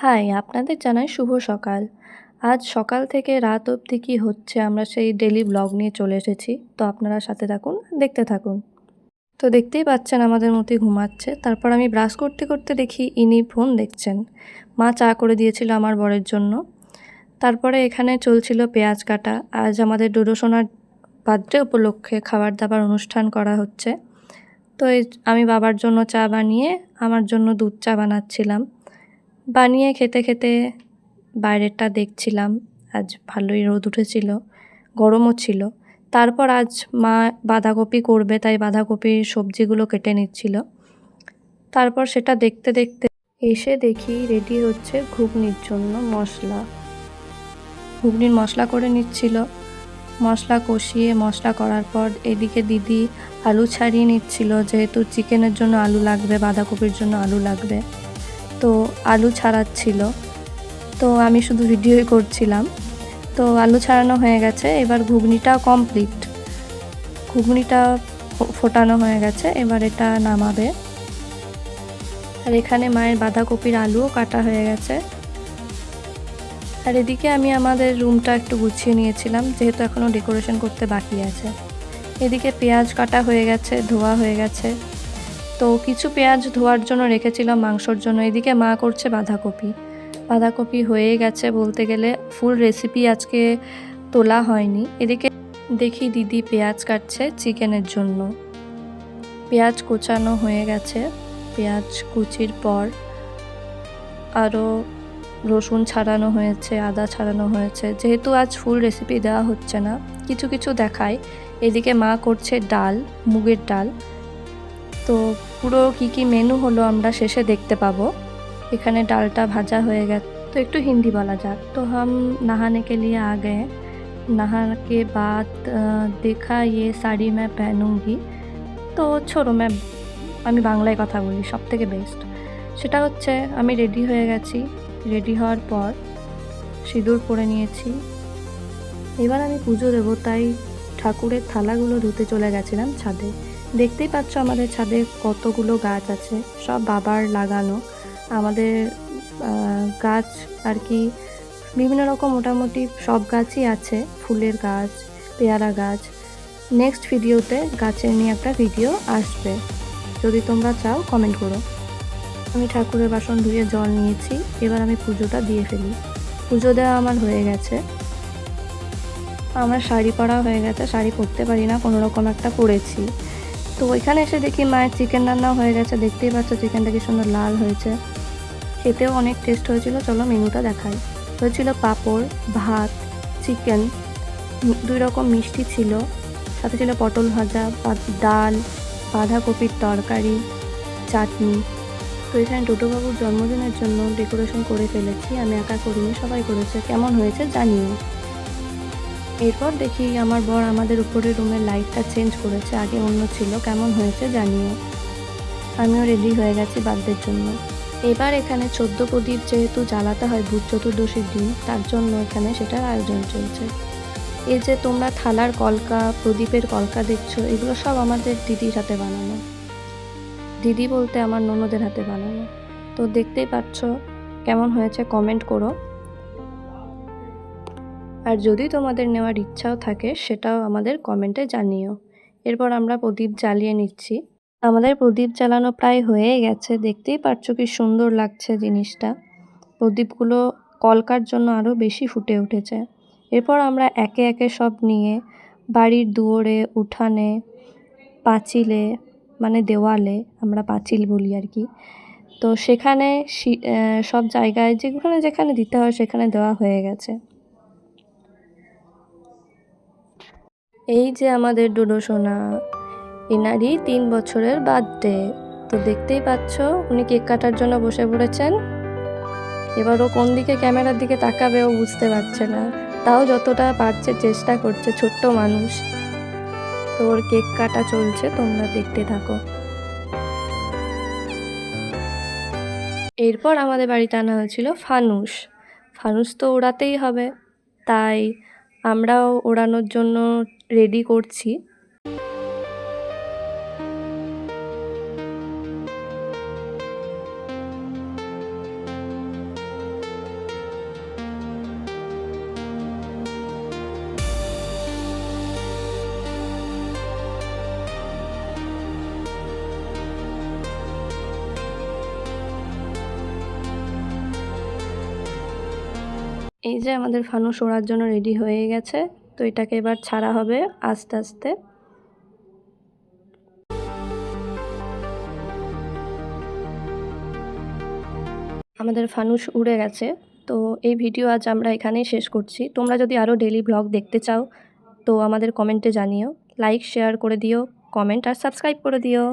High, আপনাদের জানাই শুভ সকাল। আজ সকাল থেকে রাত অবধি কী হচ্ছে আমরা সেই ডেইলি ব্লগ নিয়ে চলে এসেছি। তো আপনারা সাথে থাকুন, দেখতে থাকুন। তো দেখতেই পাচ্ছেন আমাদের মতি ঘুমাচ্ছে। তারপর আমি ব্রাশ করতে করতে দেখি ইনি ফোন দেখছেন। মা চা করে দিয়েছিল আমার বরের জন্য। তারপরে এখানে চলছিল পেঁয়াজ কাটা। আজ আমাদের ডোডো সোনার বার্থডে উপলক্ষে খাবার দাবার অনুষ্ঠান করা হচ্ছে। তো আমি বাবার জন্য চা বানিয়ে আমার জন্য দুধ চা বানাচ্ছিলাম। বানিয়ে খেতে খেতে বাইরেরটা দেখছিলাম। আজ ভালোই রোদ উঠেছিল, গরমও ছিল। তারপর আজ মা বাঁধাকপি করবে, তাই বাঁধাকপির সবজিগুলো কেটে নিচ্ছিল। তারপর সেটা দেখতে দেখতে এসে দেখি রেডি হচ্ছে ঘুগনির জন্য মশলা। ঘুগনির মশলা করে নিচ্ছিল। মশলা কষিয়ে মশলা করার পর এদিকে দিদি আলু ছাড়িয়ে নিচ্ছিল, যেহেতু চিকেনের জন্য আলু লাগবে, বাঁধাকপির জন্য আলু লাগবে। তো আলু ছাড়াচ্ছিল। তো আমি শুধু ভিডিওই করছিলাম। তো আলু ছাড়ানো হয়ে গেছে, এবার ঘুগনিটা কমপ্লিট। ঘুগনিটা ফোটানো হয়ে গেছে, এবার এটা নামাবে। আর এখানে মায়ের বাঁধাকপির আলুও কাটা হয়ে গেছে। আর এদিকে আমি আমাদের রুমটা একটু গুছিয়ে নিয়েছিলাম, যেহেতু এখনও ডেকোরেশন করতে বাকি আছে। এদিকে পেঁয়াজ কাটা হয়ে গেছে, ধোয়া হয়ে গেছে। তো কিছু পেঁয়াজ ধোয়ার জন্য রেখেছিলাম মাংসর জন্য। এদিকে মা করছে বাঁধাকপি। বাঁধাকপি হয়ে গেছে বলতে গেলে, ফুল রেসিপি আজকে তোলা হয়নি। এদিকে দেখি দিদি পেঁয়াজ কাটছে চিকেনের জন্য। পেঁয়াজ কুচানো হয়ে গেছে। পেঁয়াজ কুচির পর আরও রসুন ছাড়ানো হয়েছে, আদা ছাড়ানো হয়েছে। যেহেতু আজ ফুল রেসিপি দেওয়া হচ্ছে না, কিছু কিছু দেখায়। এদিকে মা করছে ডাল, মুগের ডাল। তো পুরো কী মেনু হলো আমরা শেষে দেখতে পাবো। এখানে ডালটা ভাজা হয়ে গেছে। तो একটু হিন্দি বলা যাক। तो हम नहाने के लिए आ गए। नहाने के बाद देखा ये শাড়ি मैं पहनूंगी। তো ছোড়ো, আমি বাংলায় কথা বলি, সব থেকে বেস্ট। সেটা হচ্ছে আমি রেডি হয়ে গেছি। রেডি হওয়ার পর সিঁদুর পরে নিয়েছি। এবার আমি পুজো দেবো, তাই ঠাকুরের থালাগুলো ধুতে চলে গেছিলাম ছাদে। দেখতেই পাচ্ছ আমাদের ছাদে কতগুলো গাছ আছে, সব বাবার লাগানো। আমাদের গাছ আর কি বিভিন্ন রকম মোটামুটি সব গাছই আছে, ফুলের গাছ, পেয়ারা গাছ। নেক্সট ভিডিওতে গাছের নিয়ে একটা ভিডিও আসবে, যদি তোমরা চাও কমেন্ট করো। আমি ঠাকুরের বাসন ধুয়ে জল নিয়েছি, এবার আমি পুজোটা দিয়ে ফেলি। পুজো দেওয়া আমার হয়ে গেছে। আমার শাড়ি পরা হয়ে গেছে, শাড়ি পরতে পারি না, কোনো রকম একটা পরেছি। তো ওইখানে এসে দেখি মায়ের চিকেন রান্নাও হয়ে গেছে। দেখতেই পাচ্ছ চিকেনটা কি সুন্দর লাল হয়েছে, খেতেও অনেক টেস্ট হয়েছিল। চলো মেনুটা দেখাই। হয়েছিল পাঁপড়, ভাত, চিকেন, 2 রকম মিষ্টি ছিল, সাথে ছিল পটল ভাজা, ডাল, বাঁধাকপির তরকারি, চাটনি। তো এখানে টোটোবাবুর জন্মদিনের জন্য ডেকোরেশন করে ফেলেছি, আমি একা করিনি, সবাই করেছে। কেমন হয়েছে জানিও। এরপর দেখি আমার বর আমাদের উপরের রুমের লাইটটা চেঞ্জ করেছে, আগে অন্য ছিল। কেমন হয়েছে জানিও। আমিও রেডি হয়ে গেছি বার্থডের জন্য। এবার এখানে 14 প্রদীপ যেহেতু জ্বালাতে হয় ভূত চতুর্দশীর দিন, তার জন্য এখানে সেটার আয়োজন চলছে। এই যে তোমরা থালার কলকা, প্রদীপের কলকা দেখছো, এগুলো সব আমাদের দিদির হাতে বানানো। দিদি বলতে আমার ননদের হাতে বানানো। তো দেখতেই পাচ্ছ কেমন হয়েছে, কমেন্ট করো। আর যদি তোমাদের নেওয়ার ইচ্ছাও থাকে সেটাও আমাদের কমেন্টে জানিও। এরপর আমরা প্রদীপ জ্বালিয়ে নিচ্ছি। আমাদের প্রদীপ জ্বালানো প্রায় হয়ে গেছে, দেখতেই পাচ্ছ কি সুন্দর লাগছে জিনিসটা। প্রদীপগুলো কলকার জন্য আরও বেশি ফুটে উঠেছে। এরপর আমরা একে একে সব নিয়ে বাড়ির দুয়ারে, উঠানে, পাঁচিলে, মানে দেওয়ালে, আমরা পাঁচিল বলি আর কি। তো সেখানে সব জায়গায় যেখানে দিতে হয় সেখানে দেওয়া হয়ে গেছে। এই যে আমাদের ডোডো সোনা, এনারই 3 বছরের বার্থডে। তো দেখতেই পাচ্ছ উনি কেক কাটার জন্য বসে পড়েছেন। এবার ও কোন দিকে ক্যামেরার দিকে তাকাবে ও বুঝতে পারছে না, তাও যতটা পারছে চেষ্টা করছে, ছোট্ট মানুষ। তো ওর কেক কাটা চলছে, তোমরা দেখতে থাকো। এরপর আমাদের বাড়িতে আনা হয়েছিল ফানুস। ফানুস তো ওড়াতেই হবে, তাই আমরাও ওড়ানোর জন্য রেডি করছি। এই যে আমাদের ফানুস ওড়ার জন্য রেডি হয়ে গেছে, তো এটাকে এবার ছাড়া হবে আস্তে আস্তে। আমাদের ফানুস উড়ে গেছে। তো এই ভিডিও আজ আমরা এখানেই শেষ করছি। তোমরা যদি আরও ডেইলি ব্লগ দেখতে চাও তো আমাদের কমেন্টে জানিও, লাইক শেয়ার করে দিও, কমেন্ট আর সাবস্ক্রাইব করে দিও।